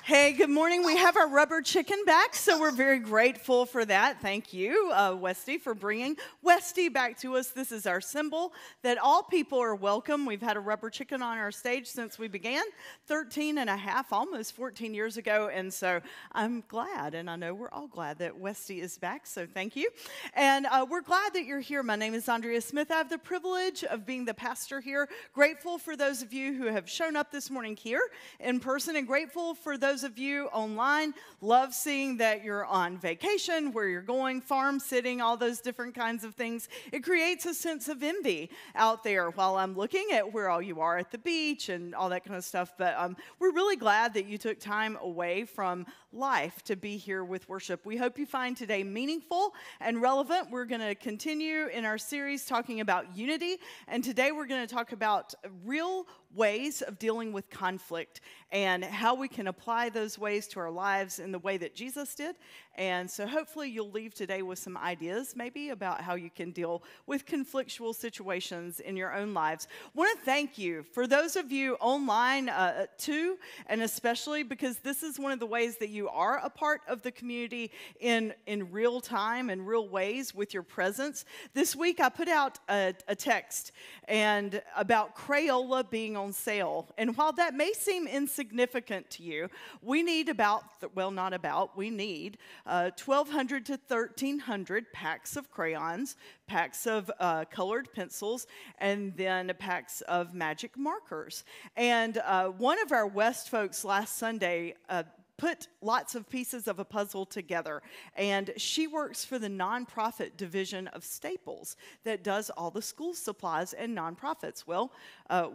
Hey, good morning. We have our rubber chicken back, so we're very grateful for that. Thank you, Westy, for bringing Westy back to us. This is our symbol that all people are welcome. We've had a rubber chicken on our stage since we began 13 and a half, almost 14 years ago, and so I'm glad, and I know we're all glad that Westy is back, so thank you. And we're glad that you're here. My name is Andrea Smith. I have the privilege of being the pastor here. Grateful for those of you who have shown up this morning here in person, and grateful for those of you online. Love seeing that you're on vacation, where you're going, farm sitting, all those different kinds of things. It creates a sense of envy out there while I'm looking at where all you are at the beach and all that kind of stuff. But we're really glad that you took time away from life to be here with worship. We hope you find today meaningful and relevant. We're going to continue in our series talking about unity, and today we're going to talk about real ways of dealing with conflict and how we can apply those ways to our lives in the way that Jesus did. And so hopefully you'll leave today with some ideas maybe about how you can deal with conflictual situations in your own lives. I want to thank you for those of you online too, and especially because this is one of the ways that you are a part of the community in real time and real ways with your presence. This week I put out a text and about Crayola being on sale. And while that may seem insignificant to you, we need we need 1,200 to 1,300 packs of crayons, packs of colored pencils, and then packs of magic markers. And one of our West folks last Sunday put lots of pieces of a puzzle together, and she works for the nonprofit division of Staples that does all the school supplies and nonprofits. Well,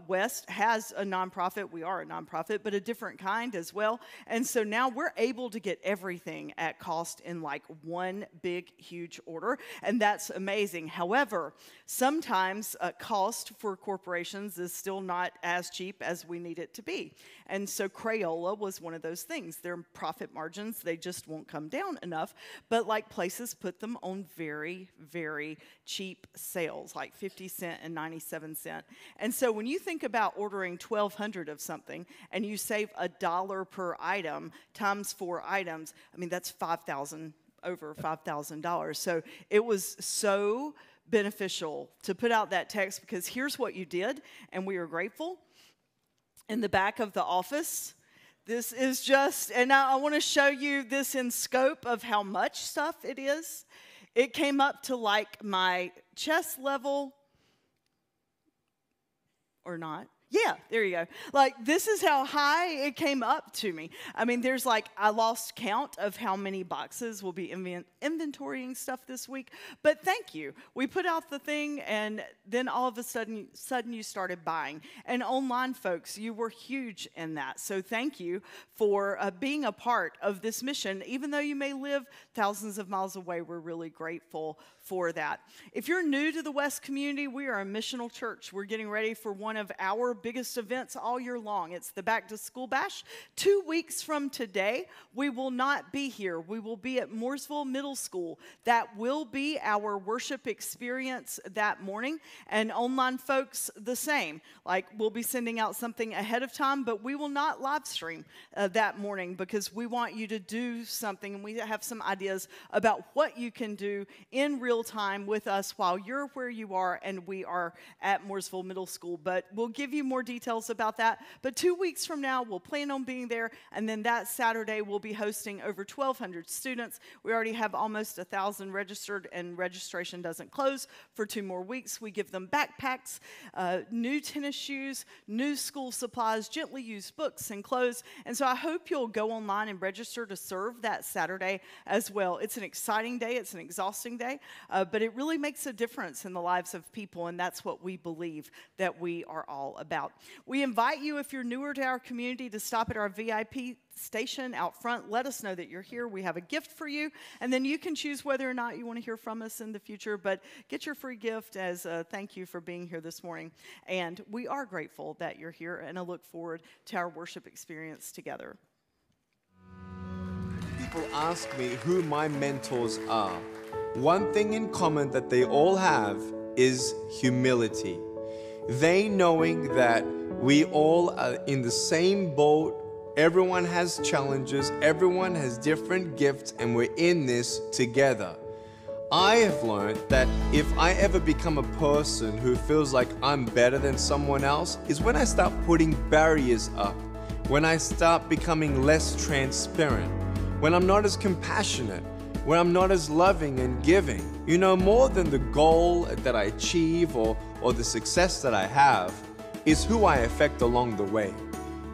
West has a nonprofit. We are a nonprofit, but a different kind as well. And so now we're able to get everything at cost in like one big, huge order, and that's amazing. However, sometimes cost for corporations is still not as cheap as we need it to be. And so Crayola was one of those things. Their profit margins, they just won't come down enough, but like places put them on very, very cheap sales, like 50 cents and 97 cents. And so when you think about ordering 1,200 of something and you save $1 per item times 4 items, I mean, that's over $5,000. So it was so beneficial to put out that text, because here's what you did, and we are grateful. In the back of the office, this is just, and now I want to show you this in scope of how much stuff it is. It came up to like my chest level, or not. Yeah, there you go. Like, this is how high it came up to me. I mean, there's like, I lost count of how many boxes will be inventorying stuff this week. But thank you. We put out the thing, and then all of a sudden you started buying. And online folks, you were huge in that. So thank you for being a part of this mission. Even though you may live thousands of miles away, we're really grateful for that. If you're new to the West community, we are a missional church. We're getting ready for one of our biggest events all year long. It's the Back to School Bash. 2 weeks from today, we will not be here. We will be at Mooresville Middle School. That will be our worship experience that morning. And online folks, the same. Like, we'll be sending out something ahead of time, but we will not live stream that morning, because we want you to do something, and we have some ideas about what you can do in real time with us while you're where you are and we are at Mooresville Middle School. But we'll give you more details about that. But 2 weeks from now, we'll plan on being there, and then that Saturday, we'll be hosting over 1,200 students. We already have almost 1,000 registered, and registration doesn't close for 2 more weeks. We give them backpacks, new tennis shoes, new school supplies, gently used books and clothes. And so I hope you'll go online and register to serve that Saturday as well. It's an exciting day. It's an exhausting day, but it really makes a difference in the lives of people, and that's what we believe that we are all about. We invite you, if you're newer to our community, to stop at our VIP station out front. Let us know that you're here. We have a gift for you, and then you can choose whether or not you want to hear from us in the future, but get your free gift as a thank you for being here this morning. And we are grateful that you're here, and I look forward to our worship experience together. People ask me who my mentors are. One thing in common that they all have is humility. They knowing that we all are in the same boat Everyone has challenges, everyone has different gifts, and we're in this together. I have learned that if I ever become a person who feels like I'm better than someone else, is when I start putting barriers up, when I start becoming less transparent, when I'm not as compassionate, when I'm not as loving and giving. You know, more than the goal that I achieve or the success that I have, is who I affect along the way.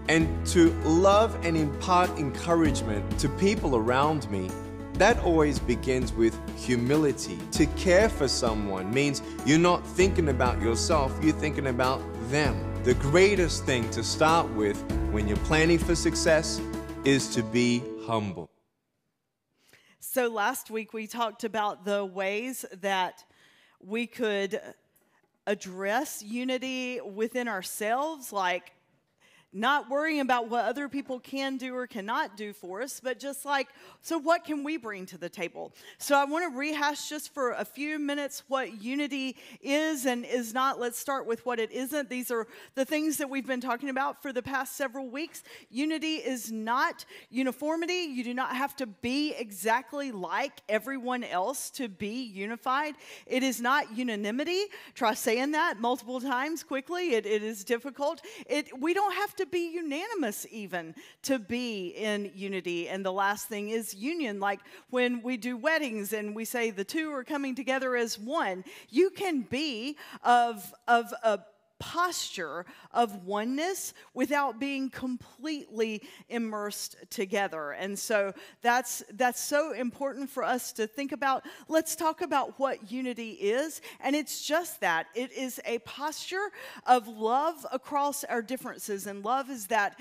And to love and impart encouragement to people around me, that always begins with humility. To care for someone means you're not thinking about yourself, you're thinking about them. The greatest thing to start with when you're planning for success is to be humble. So last week we talked about the ways that we could address unity within ourselves, like not worrying about what other people can do or cannot do for us, but just like, so what can we bring to the table? So I want to rehash just for a few minutes what unity is and is not. Let's start with what it isn't. These are the things that we've been talking about for the past several weeks. Unity is not uniformity. You do not have to be exactly like everyone else to be unified. It is not unanimity. Try saying that multiple times quickly. It is difficult. We don't have to be unanimous even to be in unity. And the last thing is union. Like when we do weddings and we say the two are coming together as one, you can be of a posture of oneness without being completely immersed together. And so that's so important for us to think about. Let's talk about what unity is. And it's just that. It is a posture of love across our differences. And love is that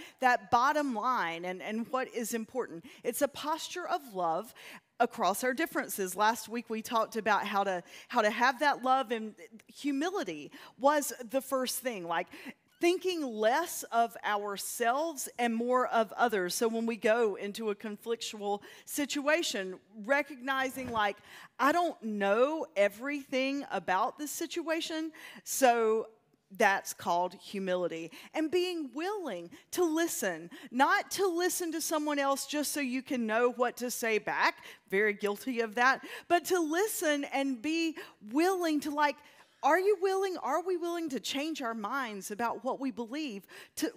bottom line and what is important. It's a posture of love across our differences. Last week we talked about how to have that love, and humility was the first thing, like thinking less of ourselves and more of others. So when we go into a conflictual situation, recognizing like, I don't know everything about this situation, so that's called humility. And being willing to listen, not to listen to someone else just so you can know what to say back, very guilty of that, but to listen and be willing to are we willing to change our minds about what we believe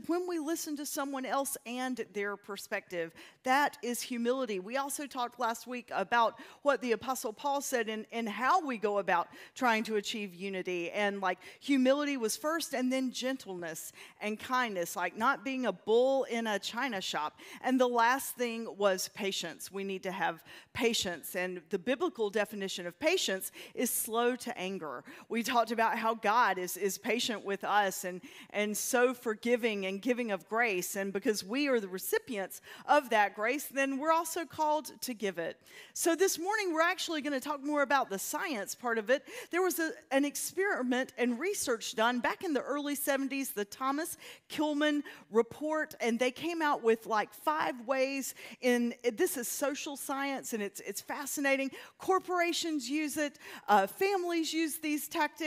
when we listen to someone else and their perspective? That is humility. We also talked last week about what the Apostle Paul said in how we go about trying to achieve unity. And like humility was first, and then gentleness and kindness, like not being a bull in a china shop. And the last thing was patience. We need to have patience. And the biblical definition of patience is slow to anger. We talked about how God is patient with us and so forgiving and giving of grace. And because we are the recipients of that grace, then we're also called to give it. So this morning, we're actually going to talk more about the science part of it. There was an experiment and research done back in the early 70s, the Thomas Kilmann report, and they came out with like 5 ways this is social science, and it's fascinating. Corporations use it, families use these tactics,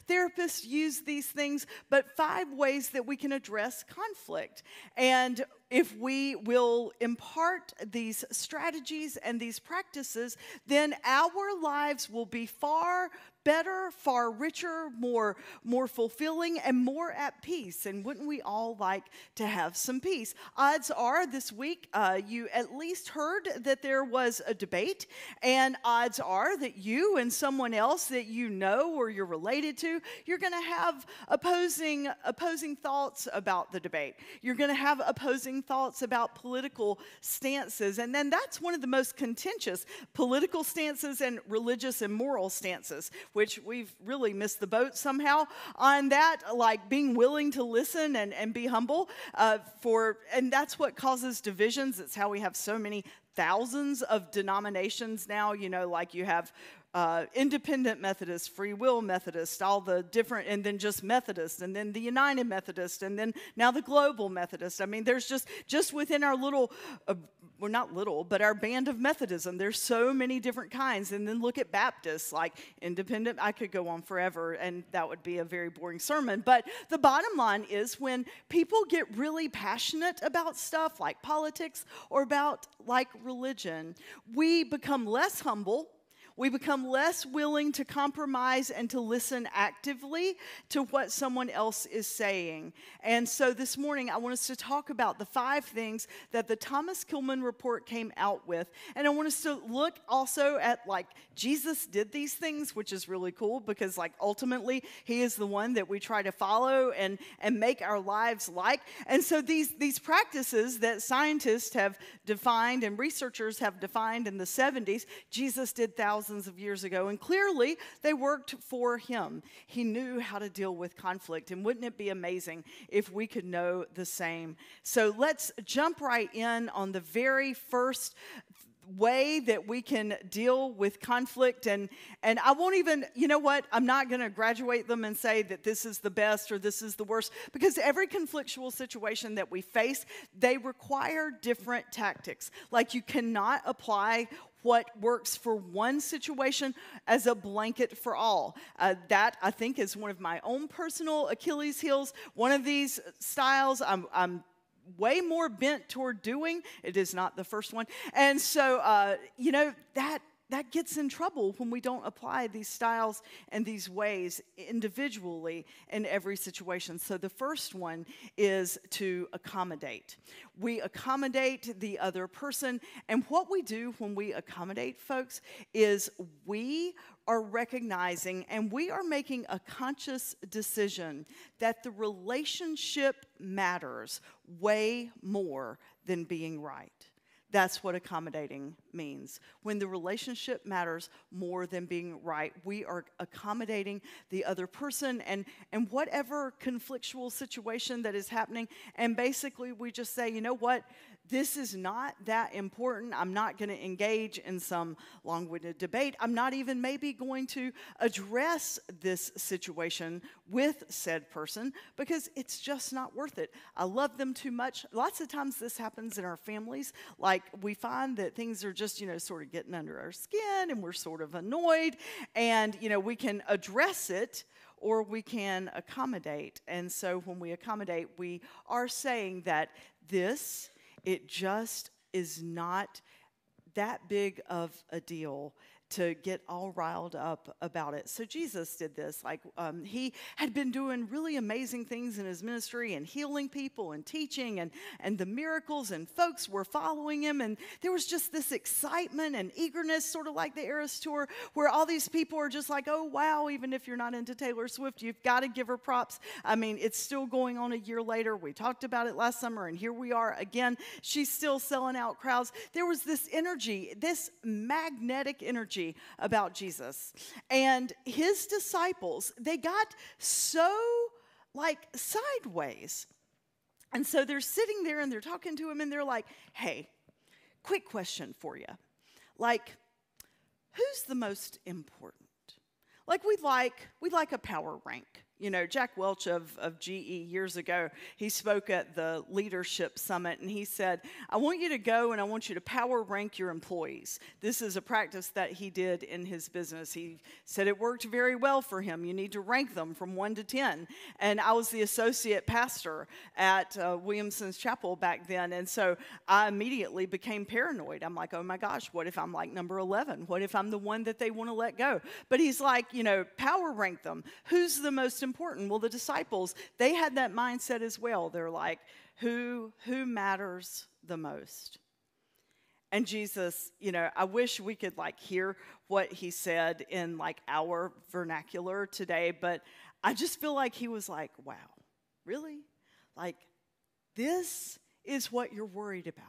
therapists use these things, but 5 ways that we can address conflict. And if we will impart these strategies and these practices, then our lives will be far better, far richer, more fulfilling, and more at peace. And wouldn't we all like to have some peace? Odds are this week you at least heard that there was a debate, and odds are that you and someone else that you know or you're related to, you're going to have opposing thoughts about the debate. You're going to have opposing thoughts about political stances, and then that's one of the most contentious political stances and religious and moral stances, which we've really missed the boat somehow on that, like being willing to listen and be humble and that's what causes divisions. It's how we have so many thousands of denominations now, like you have Independent Methodist, Free Will Methodist, all the different, and then just Methodist, and then the United Methodist, and then now the Global Methodist. I mean, there's just within our little, well, not little, but our band of Methodism, there's so many different kinds. And then look at Baptists, like Independent. I could go on forever, and that would be a very boring sermon. But the bottom line is, when people get really passionate about stuff like politics or about like religion, we become less humble. We become less willing to compromise and to listen actively to what someone else is saying. And so this morning, I want us to talk about the 5 things that the Thomas Kilmann report came out with. And I want us to look also at, like, Jesus did these things, which is really cool because, like, ultimately, he is the one that we try to follow and make our lives like. And so these practices that scientists have defined and researchers have defined in the 70s, Jesus did thousands of years ago, and clearly they worked for him. He knew how to deal with conflict, and wouldn't it be amazing if we could know the same? So let's jump right in on the very first way that we can deal with conflict. And I won't even, you know what, I'm not going to graduate them and say that this is the best or this is the worst, because every conflictual situation that we face, they require different tactics. Like, you cannot apply what works for one situation as a blanket for all. That, I think, is one of my own personal Achilles heels. One of these styles I'm way more bent toward doing. It is not the first one. And so, you know, that gets in trouble when we don't apply these styles and these ways individually in every situation. So the first one is to accommodate. We accommodate the other person. And what we do when we accommodate folks is we are recognizing and we are making a conscious decision that the relationship matters way more than being right. That's what accommodating means. When the relationship matters more than being right, we are accommodating the other person and whatever conflictual situation that is happening. And basically, we just say, you know what? This is not that important. I'm not going to engage in some long-winded debate. I'm not even maybe going to address this situation with said person because it's just not worth it. I love them too much. Lots of times this happens in our families. Like, we find that things are just, you know, sort of getting under our skin and we're sort of annoyed. And, you know, we can address it or we can accommodate. And so when we accommodate, we are saying that it just is not that big of a deal to get all riled up about it. So Jesus did this. Like, he had been doing really amazing things in his ministry and healing people and teaching and the miracles, and folks were following him. And there was just this excitement and eagerness, sort of like the Eras Tour, where all these people are just like, oh, wow, even if you're not into Taylor Swift, you've got to give her props. I mean, it's still going on a year later. We talked about it last summer, and here we are again. She's still selling out crowds. There was this energy, this magnetic energy about Jesus. And his disciples, they got so, like, sideways. And so they're sitting there and they're talking to him and they're like, hey, quick question for you. Like, who's the most important? Like, we'd like a power rank. You know, Jack Welch of GE years ago, he spoke at the Leadership Summit, and he said, I want you to go and I want you to power rank your employees. This is a practice that he did in his business. He said it worked very well for him. You need to rank them from 1 to 10. And I was the associate pastor at Williamson's Chapel back then, and so I immediately became paranoid. I'm like, oh my gosh, what if I'm like number 11? What if I'm the one that they want to let go? But he's like, you know, power rank them. Who's the most important? Well, the disciples, they had that mindset as well. They're like, who matters the most? And Jesus, you know, I wish we could like hear what he said in like our vernacular today, but I just feel like he was like, wow, really? Like, this is what you're worried about.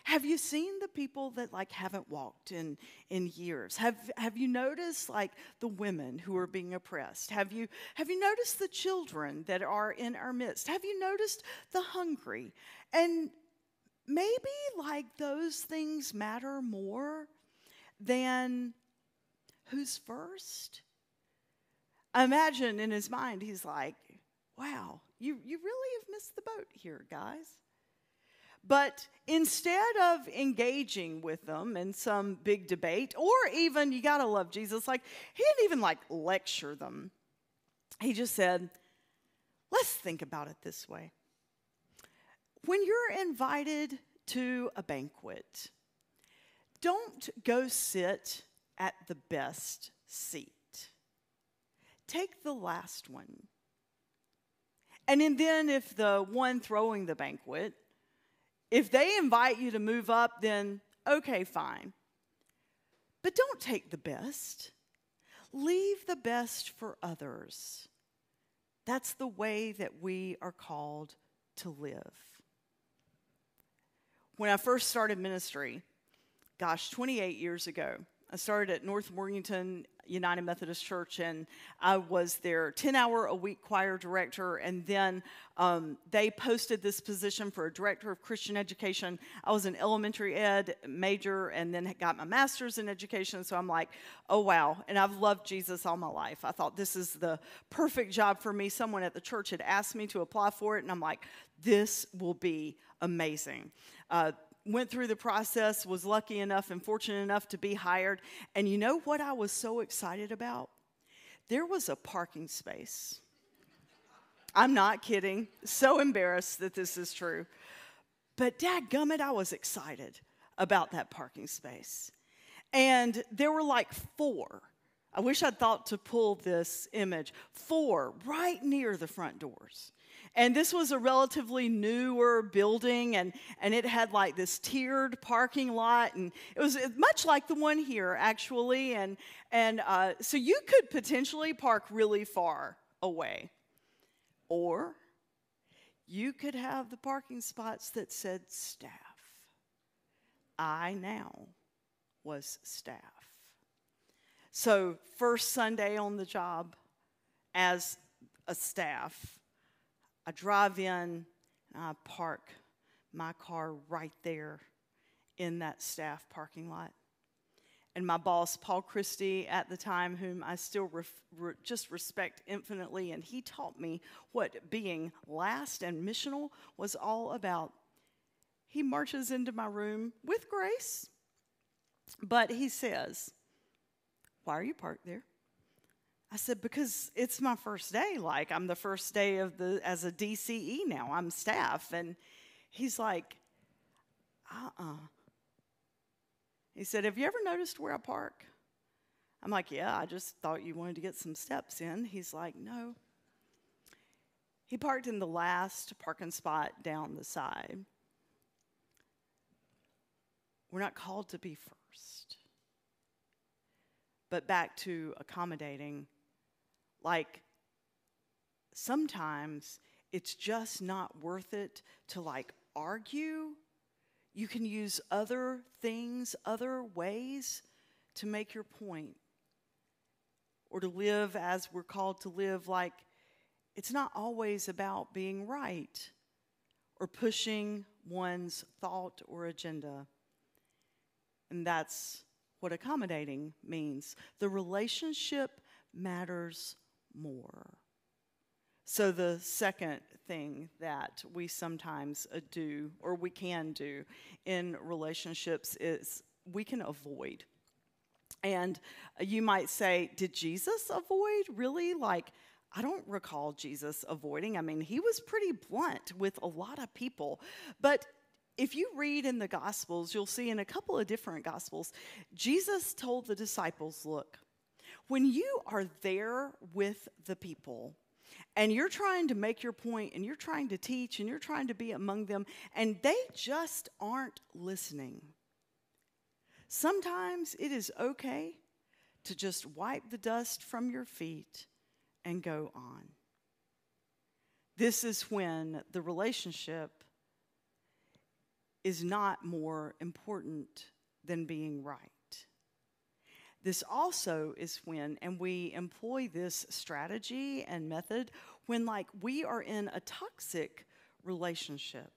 Have you seen the people that like haven't walked in years? Have you noticed like the women who are being oppressed? Have you noticed the children that are in our midst? Have you noticed the hungry? And maybe like those things matter more than Who's first? I imagine in his mind, he's like, wow, you really have missed the boat here, guys. But instead of engaging with them in some big debate, or even, you gotta love Jesus, like, he didn't even like lecture them. He just said, let's think about it this way. When you're invited to a banquet, don't go sit at the best seat. Take the last one. And then if the one throwing the banquet, if they invite you to move up, then okay, fine. But don't take the best. Leave the best for others. That's the way that we are called to live. When I first started ministry, 28 years ago, I started at North Morganton United Methodist Church, and I was their 10-hour-a-week choir director, and then they posted this position for a director of Christian education. I was an elementary ed major and then got my master's in education, so I'm like, oh, wow. And I've loved Jesus all my life. I thought this is the perfect job for me. Someone at the church had asked me to apply for it, and I'm like, this will be amazing. Went through the process, was lucky enough and fortunate enough to be hired. And you know what I was so excited about? There was a parking space. I'm not kidding. So embarrassed that this is true. But dadgummit, I was excited about that parking space. And there were like 4. I wish I'd thought to pull this image. 4 right near the front doors. And this was a relatively newer building, and it had like this tiered parking lot, and it was much like the one here, actually. And so you could potentially park really far away. Or you could have the parking spots that said staff. I now was staff. So first Sunday on the job as a staff, I drive in and I park my car right there in that staff parking lot. And my boss, Paul Christie, at the time, whom I still just respect infinitely, and he taught me what being last and missional was all about. He marches into my room with grace, but he says, "Why are you parked there?" I said, because it's my first day. Like, I'm the first day as a DCE now. I'm staff. And he's like, He said, have you ever noticed where I park? I'm like, yeah, I just thought you wanted to get some steps in. He's like, no. He parked in the last parking spot down the side. We're not called to be first. But back to accommodating. Like, sometimes it's just not worth it to, like, argue. You can use other things, other ways to make your point. Or to live as we're called to live. Like, it's not always about being right or pushing one's thought or agenda. And that's what accommodating means. The relationship matters more. So the second thing that we sometimes do, or we can do in relationships, is we can avoid. And you might say, did Jesus avoid? Really? Like, I don't recall Jesus avoiding. I mean, he was pretty blunt with a lot of people. But if you read in the Gospels, you'll see in a couple of different Gospels, Jesus told the disciples, look, when you are there with the people and you're trying to make your point and you're trying to teach and you're trying to be among them and they just aren't listening, sometimes it is okay to just wipe the dust from your feet and go on. This is when the relationship is not more important than being right. This also is when, and we employ this strategy and method when, like, we are in a toxic relationship.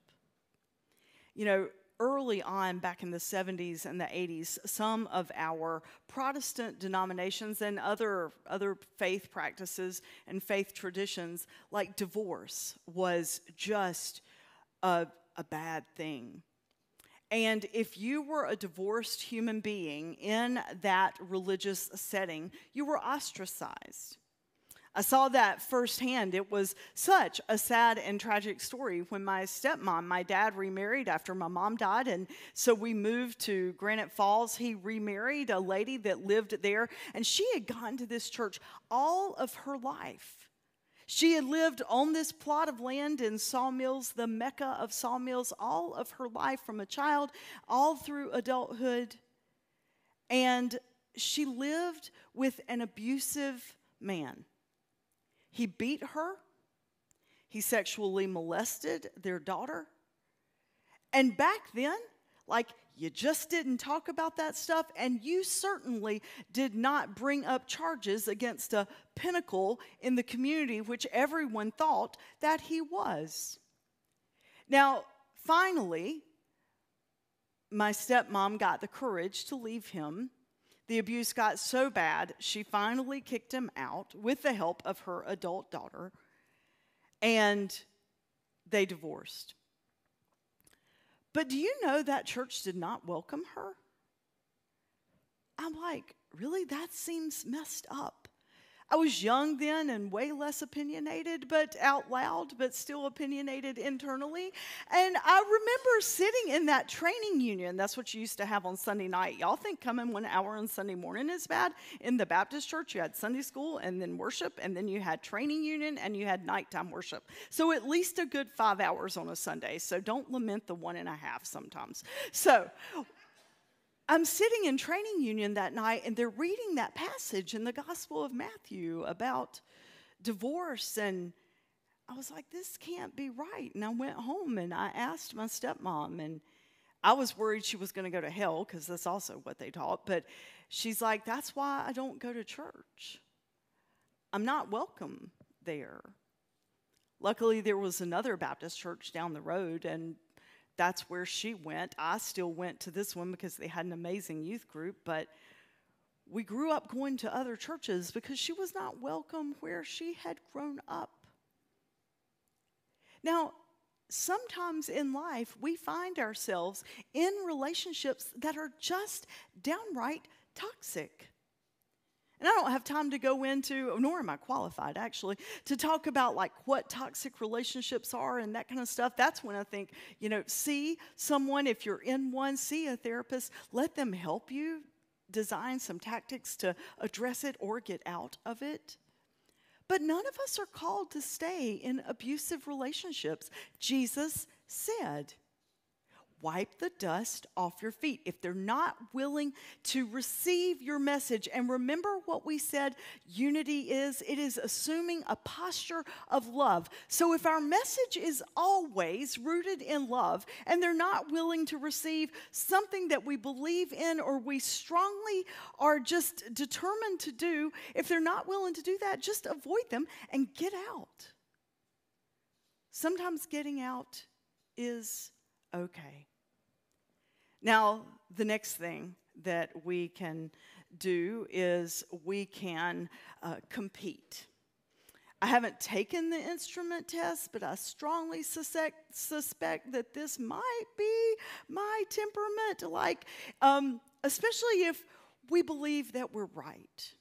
You know, early on, back in the 70s and the 80s, some of our Protestant denominations and other faith practices and faith traditions, like divorce, was just a bad thing. And if you were a divorced human being in that religious setting, you were ostracized. I saw that firsthand. It was such a sad and tragic story. When my stepmom, my dad remarried after my mom died, and so we moved to Granite Falls. He remarried a lady that lived there, and she had gone to this church all of her life. She had lived on this plot of land in Sawmills, the Mecca of Sawmills, all of her life, from a child all through adulthood. And she lived with an abusive man. He beat her. He sexually molested their daughter. And back then, like, you just didn't talk about that stuff, and you certainly did not bring up charges against a pinnacle in the community, which everyone thought that he was. Now, finally, my stepmom got the courage to leave him. The abuse got so bad, she finally kicked him out with the help of her adult daughter, and they divorced. But do you know that church did not welcome her? I'm like, really? That seems messed up. I was young then and way less opinionated, but out loud, but still opinionated internally. And I remember sitting in that training union. That's what you used to have on Sunday night. Y'all think coming 1 hour on Sunday morning is bad? In the Baptist church, you had Sunday school and then worship, and then you had training union and you had nighttime worship. So at least a good 5 hours on a Sunday. So don't lament the 1.5 sometimes. So I'm sitting in training union that night, and they're reading that passage in the Gospel of Matthew about divorce, and I was like, this can't be right. And I went home, and I asked my stepmom, and I was worried she was going to go to hell, because that's also what they taught, but she's like, that's why I don't go to church. I'm not welcome there. Luckily, there was another Baptist church down the road, and that's where she went. I still went to this one because they had an amazing youth group, but we grew up going to other churches because she was not welcome where she had grown up. Now, sometimes in life, we find ourselves in relationships that are just downright toxic. And I don't have time to go into, nor am I qualified actually, to talk about like what toxic relationships are and that kind of stuff. That's when I think, see someone, if you're in one, see a therapist, let them help you design some tactics to address it or get out of it. But none of us are called to stay in abusive relationships. Jesus said, wipe the dust off your feet. If they're not willing to receive your message, and remember what we said unity is, it is assuming a posture of love. So if our message is always rooted in love, and they're not willing to receive something that we believe in or we strongly are just determined to do, if they're not willing to do that, just avoid them and get out. Sometimes getting out is okay. Now, the next thing that we can do is we can compete. I haven't taken the instrument test, but I strongly suspect that this might be my temperament, especially if we believe that we're right.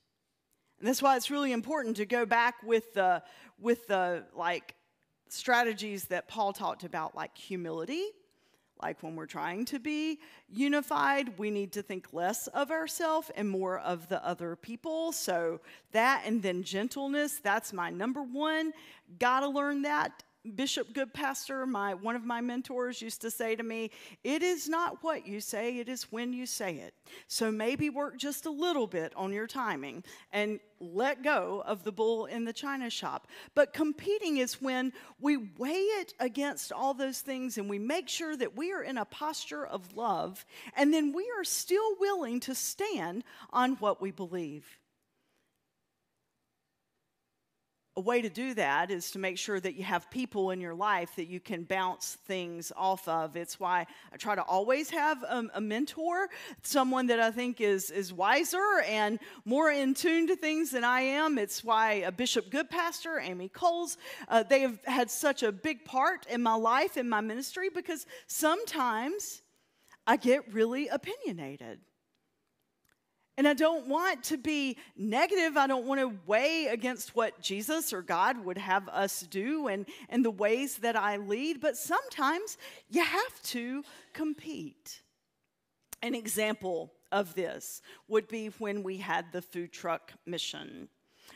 And that's why it's really important to go back with the strategies that Paul talked about, like humility. Like when we're trying to be unified, we need to think less of ourselves and more of the other people. So that, and then gentleness, that's my number one. Gotta learn that. Bishop Goodpastor, one of my mentors, used to say to me, it is not what you say, it is when you say it. So maybe work just a little bit on your timing and let go of the bull in the china shop. But competing is when we weigh it against all those things and we make sure that we are in a posture of love, and then we are still willing to stand on what we believe. a way to do that is to make sure that you have people in your life that you can bounce things off of. It's why I try to always have a mentor, someone that I think is wiser and more in tune to things than I am. It's why Bishop Goodpastor, Amy Coles, they have had such a big part in my life, in my ministry, because sometimes I get really opinionated. And I don't want to be negative. I don't want to weigh against what Jesus or God would have us do and the ways that I lead. But sometimes you have to compete. An example of this would be when we had the food truck mission.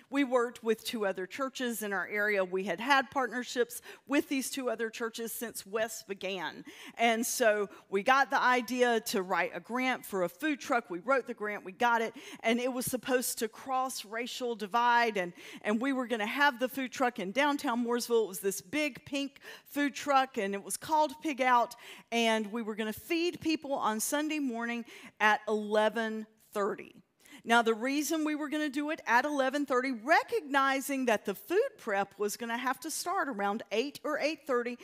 We worked with 2 other churches in our area. We had partnerships with these 2 other churches since West began. And so we got the idea to write a grant for a food truck. We wrote the grant, we got it, and it was supposed to cross racial divide, and we were going to have the food truck in downtown Mooresville. It was this big pink food truck, and it was called Pig Out, and we were going to feed people on Sunday morning at 11:30. Now, the reason we were going to do it at 11:30, recognizing that the food prep was going to have to start around 8 or 8:30,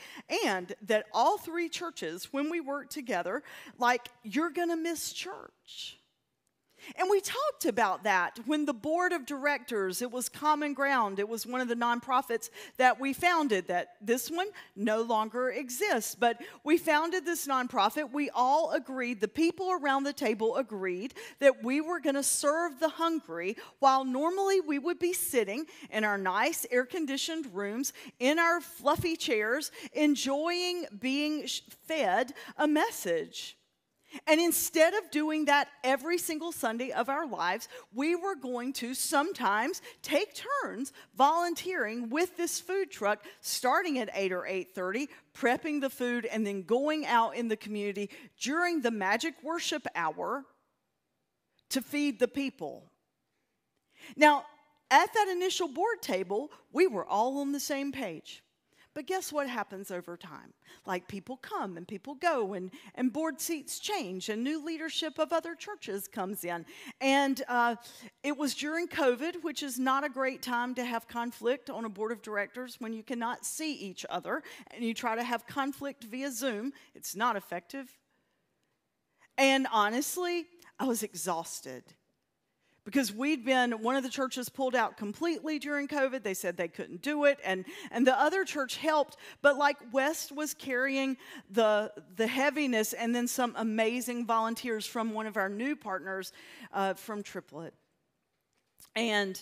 and that all 3 churches, when we worked together, like, you're going to miss church. And we talked about that when the board of directors, it was Common Ground. It was one of the nonprofits that we founded. That this one no longer exists. But we founded this nonprofit. We all agreed, the people around the table agreed, that we were going to serve the hungry, while normally we would be sitting in our nice air-conditioned rooms, in our fluffy chairs, enjoying being fed a message. And instead of doing that every single Sunday of our lives, we were going to sometimes take turns volunteering with this food truck, starting at 8 or 8:30, prepping the food, and then going out in the community during the magic worship hour to feed the people. Now, at that initial board table, we were all on the same page. But guess what happens over time? Like, people come and people go, and board seats change, and new leadership of other churches comes in. And it was during COVID, which is not a great time to have conflict on a board of directors when you cannot see each other, and you try to have conflict via Zoom. It's not effective. And honestly, I was exhausted. Because one of the churches pulled out completely during COVID. They said they couldn't do it, and the other church helped, but like West was carrying the heaviness, and then some amazing volunteers from one of our new partners from Triplet. And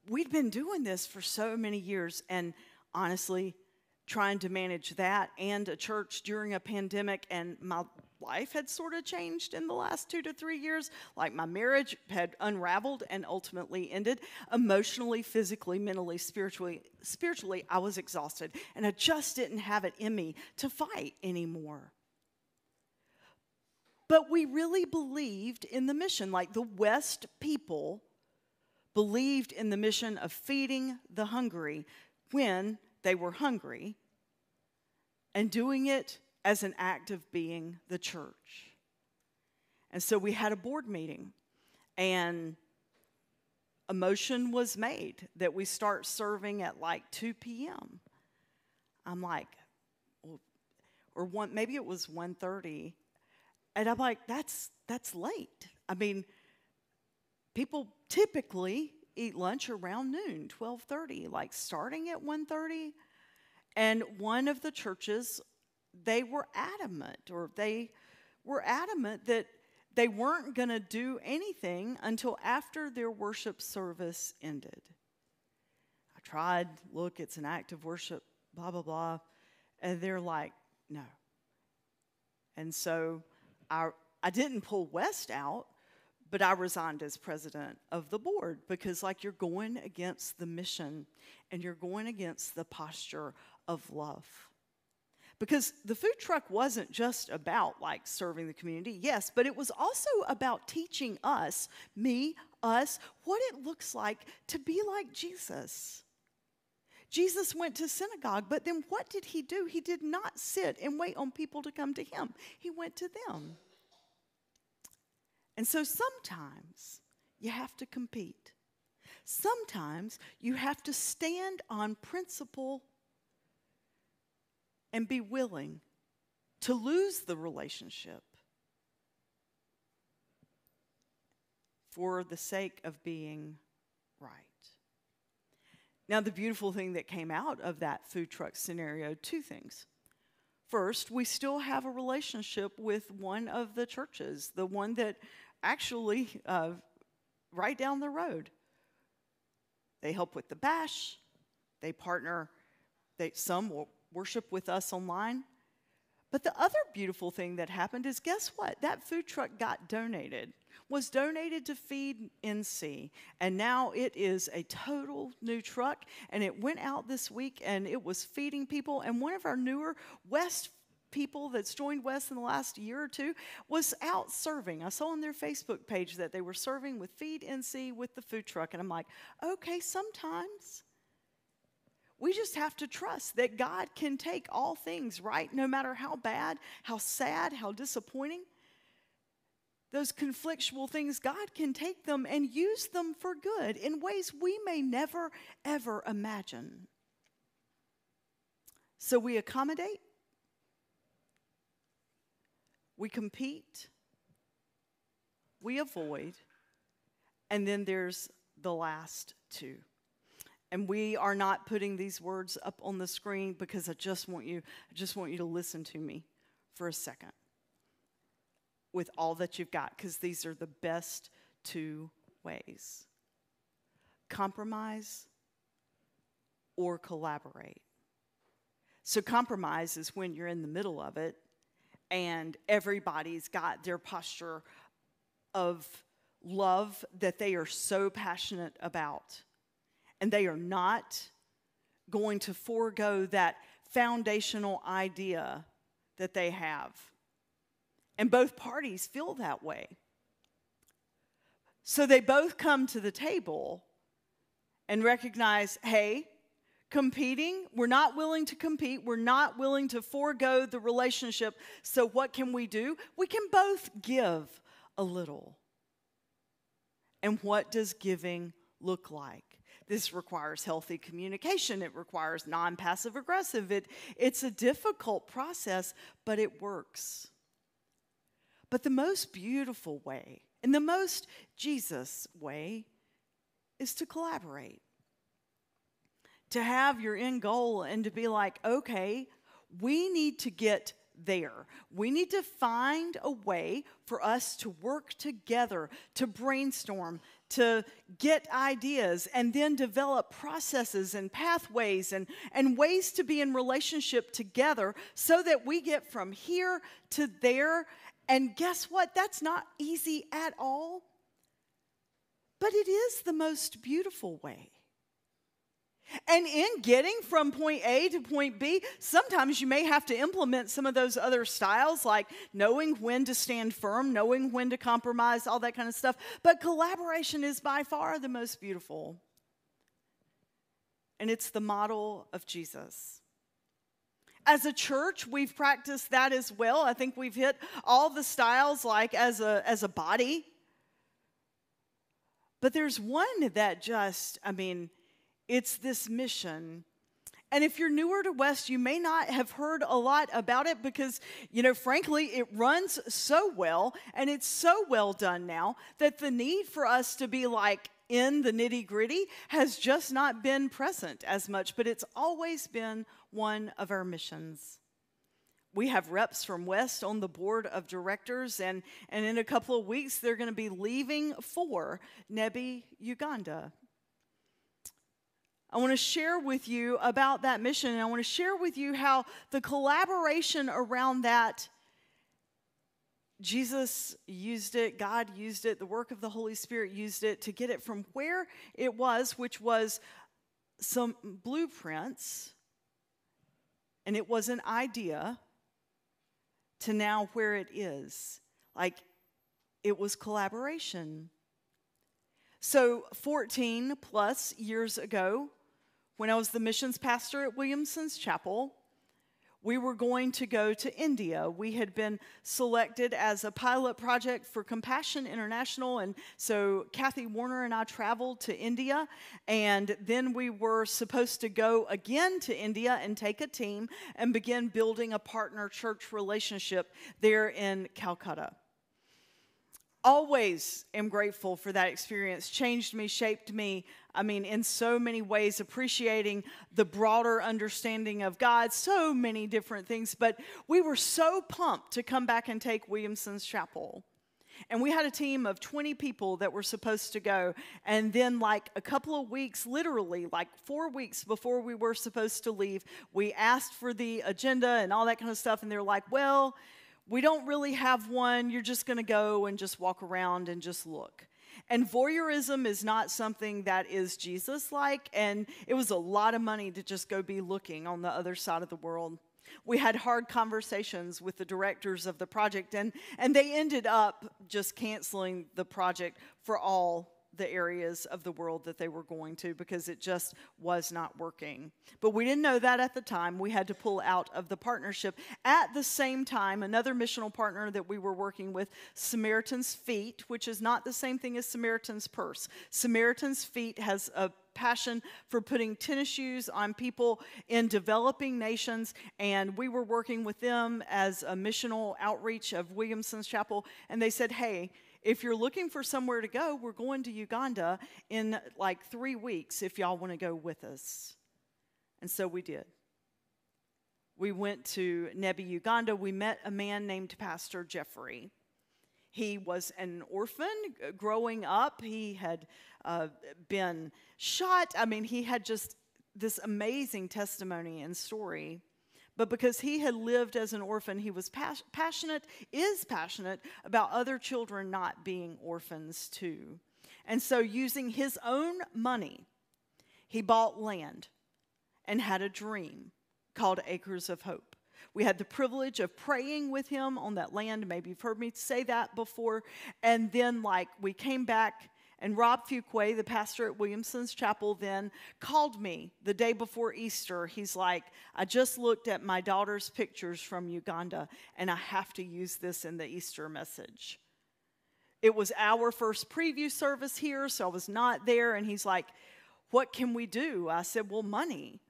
we'd been doing this for so many years, and honestly, trying to manage that and a church during a pandemic, and my life had sort of changed in the last 2 to 3 years. Like, my marriage had unraveled and ultimately ended. Emotionally, physically, mentally, spiritually, I was exhausted, and I just didn't have it in me to fight anymore. But we really believed in the mission. Like, the West people believed in the mission of feeding the hungry when they were hungry, and doing it as an act of being the church. And so we had a board meeting, and a motion was made that we start serving at like 2 p.m. I'm like, well, maybe it was 1:30, and I'm like, that's late. I mean, people typically eat lunch around noon, 12:30, like starting at 1:30. And one of the churches, they were adamant that they weren't going to do anything until after their worship service ended. I tried, look, it's an act of worship, blah, blah, blah. And they're like, no. And so I didn't pull West out, but I resigned as president of the board, because like, you're going against the mission, and you're going against the posture of love. Because the food truck wasn't just about like serving the community, yes, but it was also about teaching us, what it looks like to be like Jesus. Jesus went to synagogue, but then what did he do? He did not sit and wait on people to come to him. He went to them. And so sometimes you have to compete. Sometimes you have to stand on principle and be willing to lose the relationship for the sake of being right. Now, the beautiful thing that came out of that food truck scenario, two things. First, we still have a relationship with one of the churches, the one that actually right down the road. They help with the bash. They partner. Some will worship with us online. But the other beautiful thing that happened is, guess what? That food truck was donated to Feed NC. And now it is a total new truck. And it went out this week and it was feeding people. And one of our newer West people that's joined West in the last year or two was out serving. I saw on their Facebook page that they were serving with Feed NC with the food truck. And I'm like, okay, sometimes we just have to trust that God can take all things, right? No matter how bad, how sad, how disappointing. Those conflictual things, God can take them and use them for good in ways we may never, ever imagine. So we accommodate, we compete, we avoid, and then there's the last two. And we are not putting these words up on the screen because I just want you to listen to me for a second with all that you've got, because these are the best two ways. Compromise or collaborate. So compromise is when you're in the middle of it and everybody's got their posture of love that they are so passionate about. And they are not going to forego that foundational idea that they have. And both parties feel that way. So they both come to the table and recognize, hey, competing, we're not willing to compete. We're not willing to forego the relationship. So what can we do? We can both give a little. And what does giving look like? This requires healthy communication. It requires non-passive aggressive. It's a difficult process, but it works. But the most beautiful way, and the most Jesus way, is to collaborate. To have your end goal and to be like, okay, we need to get there. We need to find a way for us to work together, to brainstorm, to get ideas, and then develop processes and pathways and ways to be in relationship together so that we get from here to there. And guess what? That's not easy at all. But it is the most beautiful way. And in getting from point A to point B, sometimes you may have to implement some of those other styles, like knowing when to stand firm, knowing when to compromise, all that kind of stuff. But collaboration is by far the most beautiful. And it's the model of Jesus. As a church, we've practiced that as well. I think we've hit all the styles like as a body. But there's one that just, it's this mission. And if you're newer to West, you may not have heard a lot about it because, frankly, it runs so well and it's so well done now that the need for us to be like in the nitty-gritty has just not been present as much, but it's always been one of our missions. We have reps from West on the board of directors, and in a couple of weeks, they're going to be leaving for Nebi, Uganda. I want to share with you about that mission, and I want to share with you how the collaboration around that, Jesus used it, God used it, the work of the Holy Spirit used it to get it from where it was, which was some blueprints, and it was an idea, to now where it is. Like, it was collaboration. So 14 plus years ago, when I was the missions pastor at Williamson's Chapel, We were going to go to India. We had been selected as a pilot project for Compassion International, and so Kathy Warner and I traveled to India, and then we were supposed to go again to India and take a team and begin building a partner church relationship there in Calcutta. Always am grateful for that experience. Changed me, shaped me, in so many ways, appreciating the broader understanding of God, so many different things. But we were so pumped to come back and take Williamson's Chapel. And we had a team of 20 people that were supposed to go. And then like a couple of weeks, literally like 4 weeks before we were supposed to leave, we asked for the agenda and all that kind of stuff. And they're like, well, we don't really have one. You're just going to go and just walk around and just look. And voyeurism is not something that is Jesus-like, and it was a lot of money to just go be looking on the other side of the world. We had hard conversations with the directors of the project, and they ended up just canceling the project for all the areas of the world that they were going to because it just was not working. But we didn't know that at the time. We had to pull out of the partnership. At the same time, another missional partner that we were working with, Samaritan's Feet, which is not the same thing as Samaritan's Purse. Samaritan's Feet has a passion for putting tennis shoes on people in developing nations, and we were working with them as a missional outreach of Williamson's Chapel, and they said, hey, if you're looking for somewhere to go, we're going to Uganda in like 3 weeks if y'all want to go with us. And so we did. We went to Nebi, Uganda. We met a man named Pastor Jeffrey. He was an orphan growing up. He had been shot. He had just this amazing testimony and story. But because he had lived as an orphan, he was passionate about other children not being orphans too. And so using his own money, he bought land and had a dream called Acres of Hope. We had the privilege of praying with him on that land. Maybe you've heard me say that before. And then we came back, and Rob Fuquay, the pastor at Williamson's Chapel, then called me the day before Easter. He's like, I just looked at my daughter's pictures from Uganda, and I have to use this in the Easter message. It was our first preview service here, so I was not there. And he's like, what can we do? I said, well, money.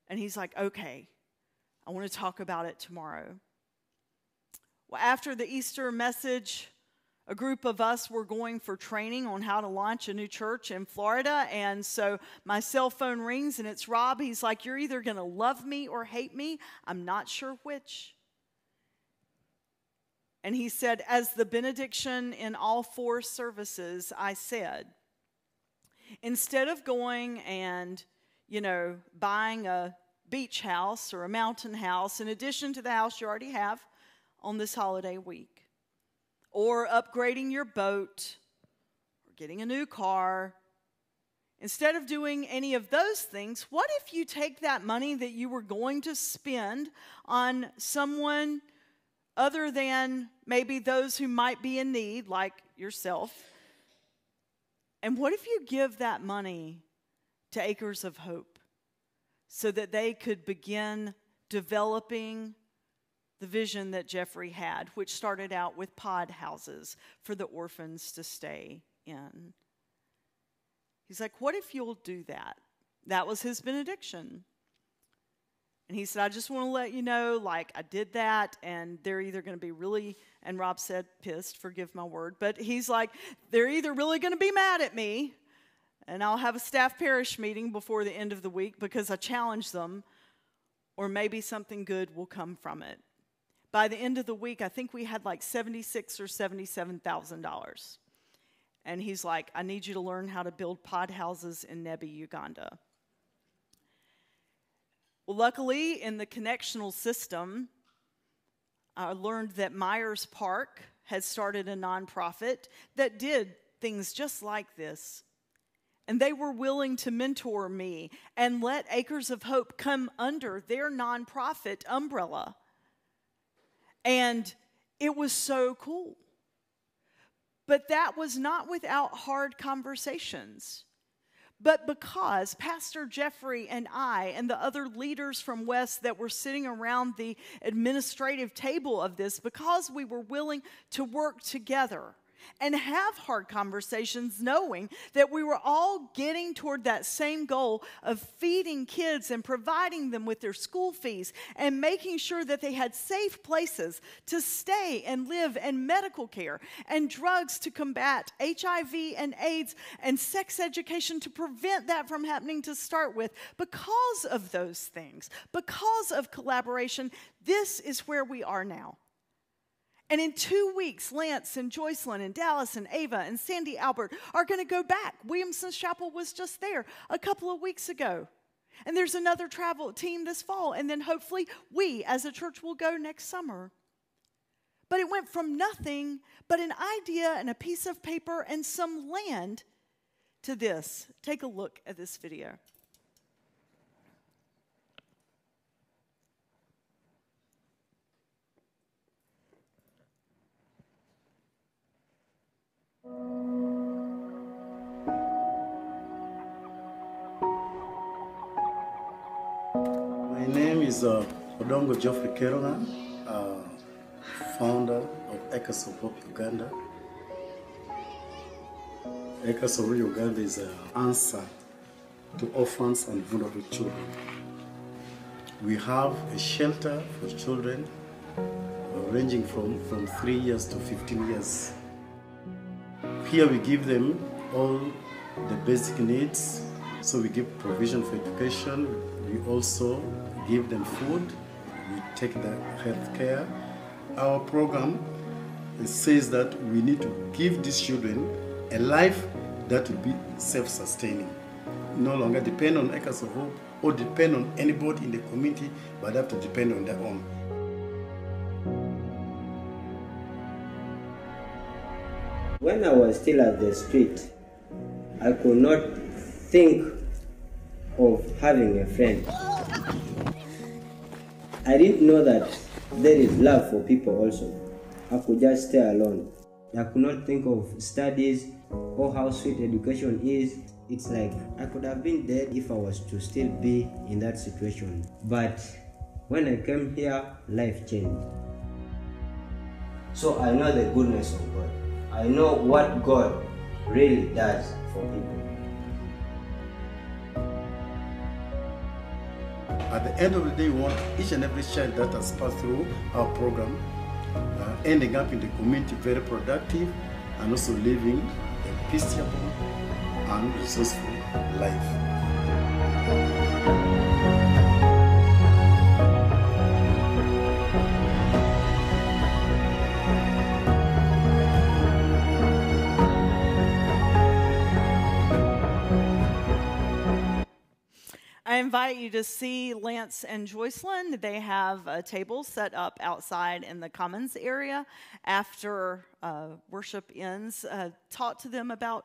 And he's like, okay, I want to talk about it tomorrow. Well, after the Easter message, a group of us were going for training on how to launch a new church in Florida. And so my cell phone rings, and it's Rob. He's like, you're either going to love me or hate me. I'm not sure which. And he said, as the benediction in all 4 services, I said, instead of going and, buying a beach house or a mountain house in addition to the house you already have on this holiday week, or upgrading your boat, or getting a new car, instead of doing any of those things, what if you take that money that you were going to spend on someone other than maybe those who might be in need, like yourself, and what if you give that money to Acres of Hope so that they could begin developing the vision that Jeffrey had, which started out with pod houses for the orphans to stay in. He's like, what if you'll do that? That was his benediction. And he said, I just want to let you know, I did that, and they're either going to be really, and Rob said pissed, forgive my word, but he's like, they're either really going to be mad at me, and I'll have a staff parish meeting before the end of the week because I challenged them, or maybe something good will come from it. By the end of the week, I think we had $76,000 or $77,000. And he's like, I need you to learn how to build pod houses in Nebi, Uganda. Well, luckily, in the connectional system, I learned that Myers Park had started a nonprofit that did things just like this. And they were willing to mentor me and let Acres of Hope come under their nonprofit umbrella. And it was so cool. But that was not without hard conversations. But because Pastor Jeffrey and I and the other leaders from West that were sitting around the administrative table of this, because we were willing to work together and have hard conversations knowing that we were all getting toward that same goal of feeding kids and providing them with their school fees and making sure that they had safe places to stay and live and medical care and drugs to combat HIV and AIDS and sex education to prevent that from happening to start with. Because of those things, because of collaboration, this is where we are now. And in 2 weeks, Lance and Joycelyn and Dallas and Ava and Sandy Albert are going to go back. Williamson's Chapel was just there a couple of weeks ago. And there's another travel team this fall. And then hopefully we as a church will go next summer. But it went from nothing but an idea and a piece of paper and some land to this. Take a look at this video. My name is Odongo Geoffrey Keronga, founder of Acres of Hope Uganda. Acres of Hope Uganda is an answer to orphans and vulnerable children. We have a shelter for children ranging from 3 years to 15 years. Here we give them all the basic needs, so we give provision for education, we also give them food, we take the health care. Our program says that we need to give these children a life that will be self-sustaining. No longer depend on Acres of Hope or depend on anybody in the community, but have to depend on their own. When I was still at the street, I could not think of having a friend. I didn't know that there is love for people also. I could just stay alone. I could not think of studies or how sweet education is. It's like I could have been dead if I was to still be in that situation. But when I came here, life changed. So I know the goodness of God. I know what God really does for people. At the end of the day, we want each and every child that has passed through our program ending up in the community very productive and also living a peaceable and resourceful life. I invite you to see Lance and Joycelyn. They have a table set up outside in the commons area after worship ends. Talk to them about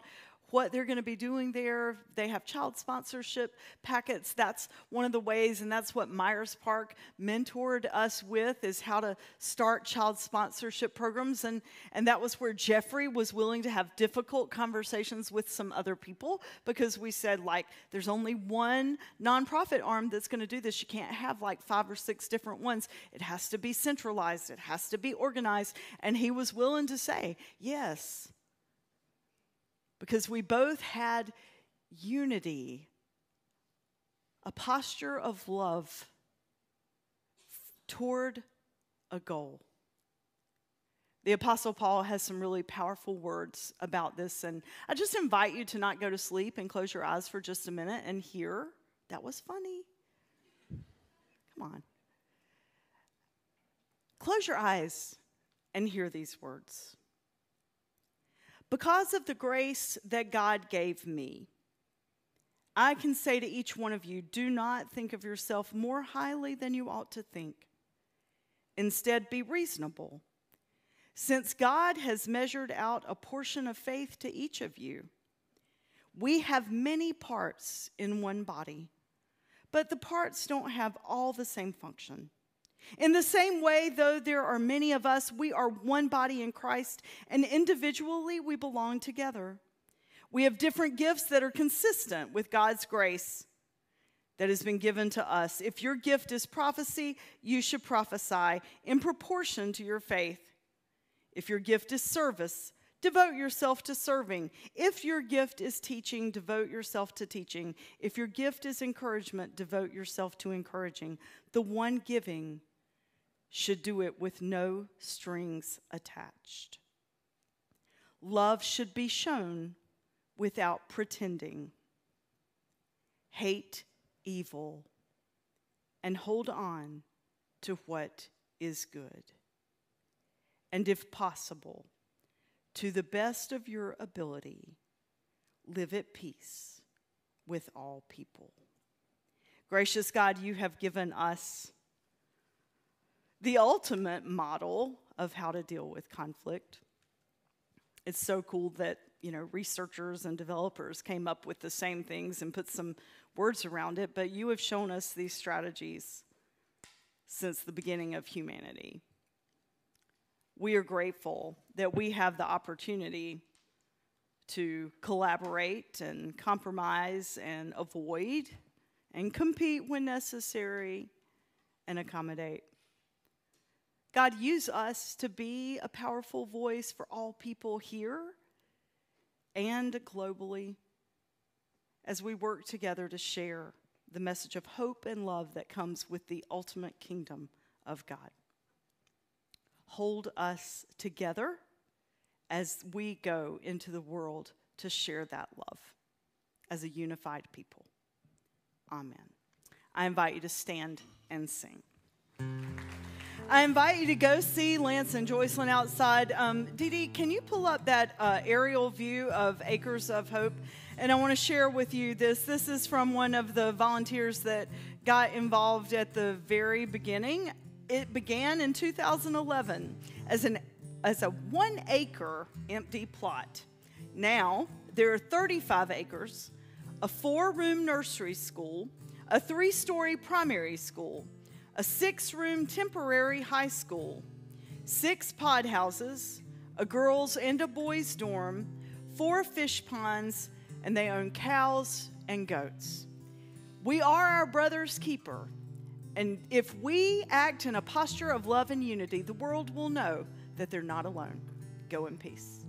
what they're going to be doing there. They have child sponsorship packets. That's one of the ways, and that's what Myers Park mentored us with, is how to start child sponsorship programs. And that was where Jeffrey was willing to have difficult conversations with some other people, because we said, like, there's only one nonprofit arm that's going to do this. You can't have like 5 or 6 different ones. It has to be centralized. It has to be organized. And he was willing to say, yes, because we both had unity, a posture of love toward a goal. The Apostle Paul has some really powerful words about this, and I just invite you to not go to sleep and close your eyes for just a minute and hear. That was funny. Come on. Close your eyes and hear these words. Because of the grace that God gave me, I can say to each one of you, do not think of yourself more highly than you ought to think. Instead, be reasonable, since God has measured out a portion of faith to each of you. We have many parts in one body, but the parts don't have all the same function. In the same way, though there are many of us, we are one body in Christ, and individually we belong together. We have different gifts that are consistent with God's grace that has been given to us. If your gift is prophecy, you should prophesy in proportion to your faith. If your gift is service, devote yourself to serving. If your gift is teaching, devote yourself to teaching. If your gift is encouragement, devote yourself to encouraging. The one giving should do it with no strings attached. Love should be shown without pretending. Hate evil and hold on to what is good. And if possible, to the best of your ability, live at peace with all people. Gracious God, you have given us the ultimate model of how to deal with conflict. It's so cool that, researchers and developers came up with the same things and put some words around it, but you have shown us these strategies since the beginning of humanity. We are grateful that we have the opportunity to collaborate and compromise and avoid and compete when necessary and accommodate. God, use us to be a powerful voice for all people here and globally as we work together to share the message of hope and love that comes with the ultimate kingdom of God. Hold us together as we go into the world to share that love as a unified people. Amen. I invite you to stand and sing. I invite you to go see Lance and Joycelyn outside. Dee Dee, can you pull up that aerial view of Acres of Hope? And I want to share with you this. This is from one of the volunteers that got involved at the very beginning. It began in 2011 as a 1 acre empty plot. Now there are 35 acres, a 4-room nursery school, a 3-story primary school, a 6-room temporary high school, 6 pod houses, a girls' and a boys' dorm, 4 fish ponds, and they own cows and goats. We are our brother's keeper, and if we act in a posture of love and unity, the world will know that they're not alone. Go in peace.